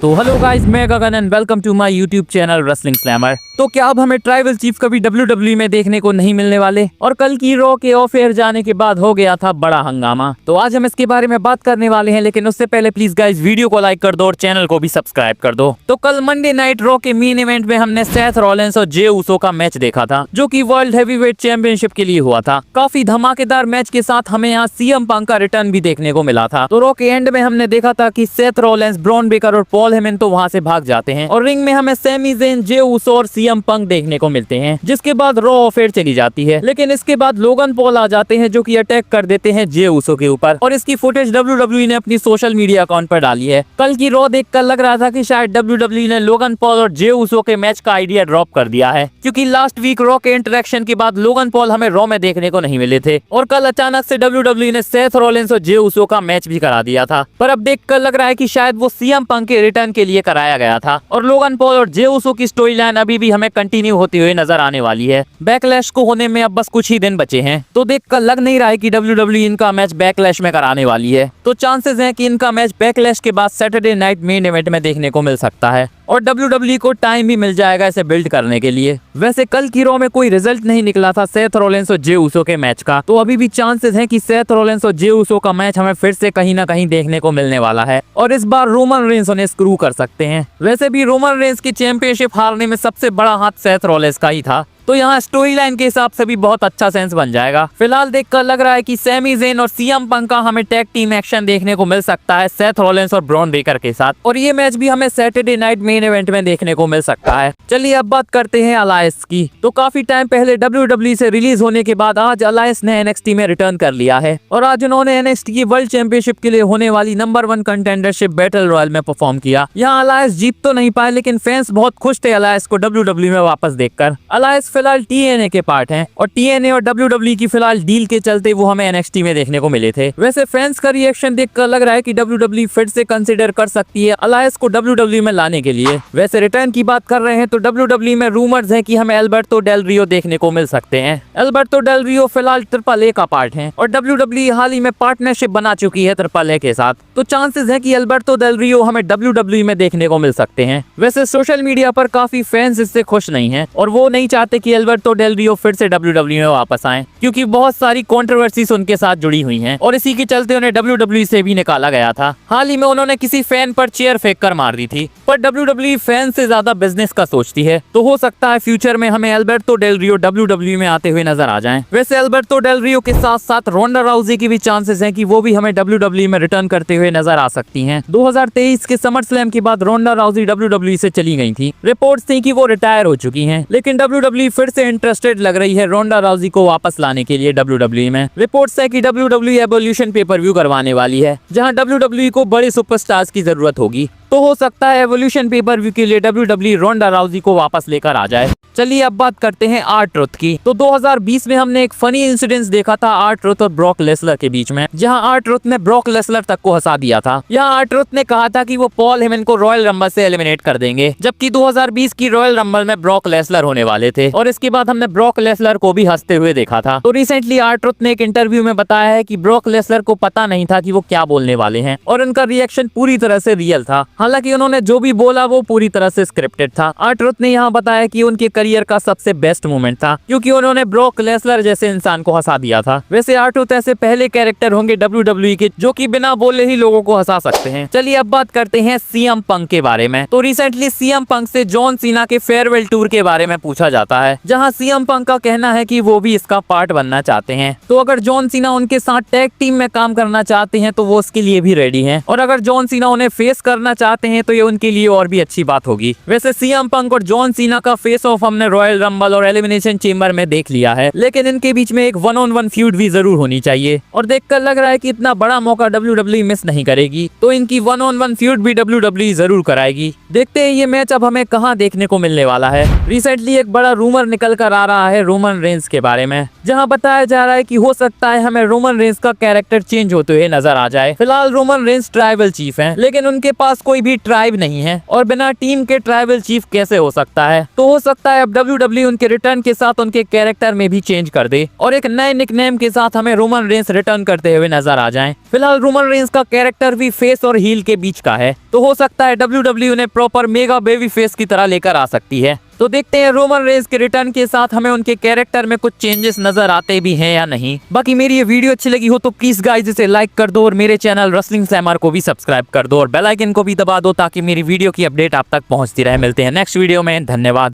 तो hello guys, मैं Gagan and welcome to my YouTube channel wrestling slammer. तो क्या अब हमें ट्राइबल चीफ कभी WWE में देखने को नहीं मिलने वाले? और कल की रॉ के ऑफ एयर जाने के बाद हो गया था बड़ा हंगामा। तो आज हम इसके बारे में बात करने वाले हैं, लेकिन उससे पहले प्लीज गाइस वीडियो को लाइक कर दो और चैनल को भी सब्सक्राइब कर दो। तो कल मंडे नाइट रॉ के मेन इवेंट में हमने सेथ रॉलिंस और जे उसो का मैच देखा था, जो कि वर्ल्ड हेवीवेट चैंपियनशिप के लिए हुआ था। काफी धमाकेदार मैच के साथ हमें यहाँ CM पंक का रिटर्न भी देखने को मिला था। तो रॉ के एंड में हमने देखा था कि सेथ रॉलिंस, ब्रॉन बेकर और पॉल हेमन तो वहाँ से भाग जाते हैं और रिंग में हमें सैमी ज़ेन, जे उसो और CM पंक देखने को मिलते हैं, जिसके बाद रॉ ऑफ एयर चली जाती है। लेकिन इसके बाद लोगन पॉल आ जाते हैं, जो कि अटैक कर देते हैं जे उसो के ऊपर, और इसकी फुटेज WWE ने अपनी सोशल मीडिया अकाउंट पर डाली है। कल की रॉ देखकर लग रहा था कि शायद WWE ने लोगन पॉल और जे उसो के मैच का आइडिया ड्रॉप कर दिया है, क्योंकि लास्ट वीक रॉ के इंटरेक्शन के बाद लोगन पॉल हमें रॉ में देखने को नहीं मिले थे, और कल अचानक से WWE ने सेथ रॉलिंस और जे उसो का मैच भी करा दिया था। पर अब देखकर लग रहा है कि शायद वो CM पंक के रिटर्न के लिए कराया गया था, और लोगन पॉल और जे उसो की स्टोरी लाइन अभी भी हमें कंटिन्यू होती हुई नजर आने वाली है। बैकलैश को होने में अब बस कुछ ही दिन बचे हैं, तो देखकर लग नहीं रहा है कि WWE इनका मैच बैकलैश में कराने वाली है। तो चांसेस हैं कि इनका मैच बैकलैश के बाद सैटरडे नाइट मेन इवेंट में देखने को मिल सकता है, और WWE को टाइम भी मिल जाएगा इसे बिल्ड करने के लिए। वैसे कल की रॉ में कोई रिजल्ट नहीं निकला था सेथ रॉलिंस और जे उसो के मैच का, तो अभी भी चांसेस हैं कि सेथ रॉलिंस और जे उसो का मैच हमें फिर से कहीं ना कहीं देखने को मिलने वाला है, और इस बार रोमन रेंस उन्हें स्क्रू कर सकते हैं। वैसे भी रोमन रेंस की चैंपियनशिप हारने में सबसे बड़ा हाथ सेथ रॉलिंस का ही था, तो यहाँ स्टोरी लाइन के हिसाब से भी बहुत अच्छा सेंस बन जाएगा। फिलहाल देखकर लग रहा है कि सैमी ज़ेन और CM पंक का हमें टैग टीम एक्शन देखने को मिल सकता है सेथ रॉलिंस और ब्रॉन बेकर के साथ, और ये मैच भी हमें सैटरडे नाइट मेन इवेंट में देखने को मिल सकता है। चलिए अब बात करते हैं अलायंस की। तो काफी टाइम पहले WWE से रिलीज होने के बाद आज अलायंस ने NXT में रिटर्न कर लिया है, और आज उन्होंने NXT की वर्ल्ड चैंपियनशिप के लिए होने वाली नंबर 1 कंटेंडरशिप बैटल रॉयल में परफॉर्म किया। यहाँ अलायंस जीत तो नहीं पाए, लेकिन फैंस बहुत खुश थे अलायंस को WWE में वापस देखकर। अलायंस फिलहाल TNA के पार्ट हैं, और TNA और WWE की फिलहाल डील के चलते वो हमें NXT में देखने को मिले थे। वैसे फैंस का रिएक्शन देखकर लग रहा है कि WWE फिर से कंसीडर कर सकती है अलायंस को WWE में लाने के लिए। वैसे रिटर्न की बात कर रहे हैं तो WWE में रूमर्स हैं कि हमें एल्बर्टो डेल रियो देखने को मिल सकते हैं। एल्बर्टो डेल रियो फिलहाल AAA का पार्ट हैं, और WWE हाल ही में पार्टनरशिप बना चुकी है AAA के साथ, तो चांसेस है कि एल्बर्टो डेल रियो हमें WWE में देखने को मिल सकते हैं। वैसे सोशल मीडिया पर काफी फैंस इससे खुश नहीं है, और वो नहीं चाहते कि एल्बर्टो डेल रियो फिर से WWE में वापस आए, क्योंकि बहुत सारी कंट्रोवर्सीज उनके साथ जुड़ी हुई हैं, और इसी के चलते उन्हें WWE से भी निकाला गया था। हाल ही में उन्होंने किसी फैन पर चेयर फेंक कर मार दी थी, पर WWE फैन से ज्यादा बिजनेस का सोचती है, तो हो सकता है फ्यूचर में हमें एल्बर्टो डेल रियो WWE में आते हुए नजर आ जाएं। वैसे एल्बर्टो डेल रियो के साथ साथ रोंडा राउजी की भी चांसेस हैं कि वो भी हमें WWE में रिटर्न करते हुए नजर आ सकती हैं। 2023 के समर स्लैम के बाद रोंडा राउजी WWE से चली गई थी। रिपोर्ट्स थी कि वो रिटायर हो चुकी हैं, लेकिन WWE फिर से इंटरेस्टेड लग रही है रोंडा राउजी को वापस लाने के लिए WWE में। रिपोर्ट्स है कि WWE एवोल्यूशन पेपर-व्यू करवाने वाली है, जहां WWE को बड़े सुपरस्टार्स की जरूरत होगी, तो हो सकता है एवोल्यूशन पेपर-व्यू के लिए WWE रोंडा राउजी को वापस लेकर आ जाए। चलिए अब बात करते हैं R-Truth की। तो 2020 में हमने एक फनी इंसिडेंस देखा था R-Truth और ब्रॉक लेसलर के बीच में, जहां R-Truth ने ब्रॉक लेसलर तक को हंसा दिया था। यहाँ R-Truth ने कहा था कि वो पॉल हेमन को रॉयल रंबल से एलिमिनेट कर देंगे, जबकि 2020 की रॉयल रंबल में ब्रॉक लेसलर होने वाले थे, और इसके बाद हमने ब्रॉक लेसलर को भी हंसते हुए देखा था। तो रिसेंटली R-Truth ने एक इंटरव्यू में बताया है कि ब्रॉक लेसलर को पता नहीं था कि वो क्या बोलने वाले हैं, और उनका रिएक्शन पूरी तरह से रियल था। हालांकि उन्होंने जो भी बोला वो पूरी तरह से स्क्रिप्टेड था। R-Truth ने यहाँ बताया कि उनके करियर का सबसे बेस्ट मोमेंट था, क्योंकि उन्होंने ब्रॉक लेसलर जैसे इंसान को हंसा दिया था। वैसे R-Truth ऐसे पहले कैरेक्टर होंगे WWE के जो कि बिना बोले ही लोगों को हंसा सकते हैं। चलिए अब बात करते हैं CM पंक के बारे में। तो रिसेंटली CM पंक से जॉन सीना के फेयरवेल टूर के बारे में पूछा जाता है, जहां CM पंक का कहना है कि वो भी इसका पार्ट बनना चाहते हैं। तो अगर जॉन सीना उनके साथ टैग टीम में काम करना चाहते हैं तो वो उसके लिए भी रेडी हैं, और अगर जॉन सीना उन्हें फेस करना चाहते हैं तो ये उनके लिए और भी अच्छी बात होगी। वैसे CM पंक और जॉन सीना का फेस ऑफ हमने रॉयल रंबल और एलिमिनेशन चेंबर में देख लिया है, लेकिन इनके बीच में एक 1-on-1 फ्यूड भी जरूर होनी चाहिए, और देखकर लग रहा है कि इतना बड़ा मौका WWE मिस नहीं करेगी, तो इनकी 1-on-1 फ्यूड भी WWE जरूर कराएगी। देखते हैं ये मैच अब हमें कहां देखने को मिलने वाला है। रिसेंटली एक बड़ा रूमर निकल कर आ रहा है रोमन रेंस के बारे में, जहां बताया जा रहा है कि हो सकता है हमें रोमन रेंस का कैरेक्टर चेंज होते हुए नजर आ जाए। फिलहाल रोमन रेंस ट्राइबल चीफ हैं, लेकिन उनके पास कोई भी ट्राइब नहीं है, और बिना टीम के ट्राइबल चीफ कैसे हो सकता है? तो हो सकता है अब WWE उनके रिटर्न के साथ उनके कैरेक्टर में भी चेंज कर दे और एक नए निकनेम के साथ हमें रोमन रेंस रिटर्न करते हुए नजर आ जाएं। फिलहाल रोमन रेंस का कैरेक्टर भी फेस और हील के बीच का है, तो हो सकता है WWE उन्हें प्रॉपर मेगा बेबी फेस की तरह लेकर आ सकती है। तो देखते हैं रोमन रेंस के रिटर्न के साथ हमें उनके कैरेक्टर में कुछ चेंजेस नजर आते भी हैं या नहीं। बाकी मेरी ये वीडियो अच्छी लगी हो तो प्लीज गाइस इसे लाइक कर दो और मेरे चैनल रेसलिंग स्लैमर को भी सब्सक्राइब कर दो और बेल आइकन को भी दबा दो ताकि मेरी वीडियो की अपडेट आप तक पहुंचती रहे। मिलते हैं नेक्स्ट वीडियो में, धन्यवाद।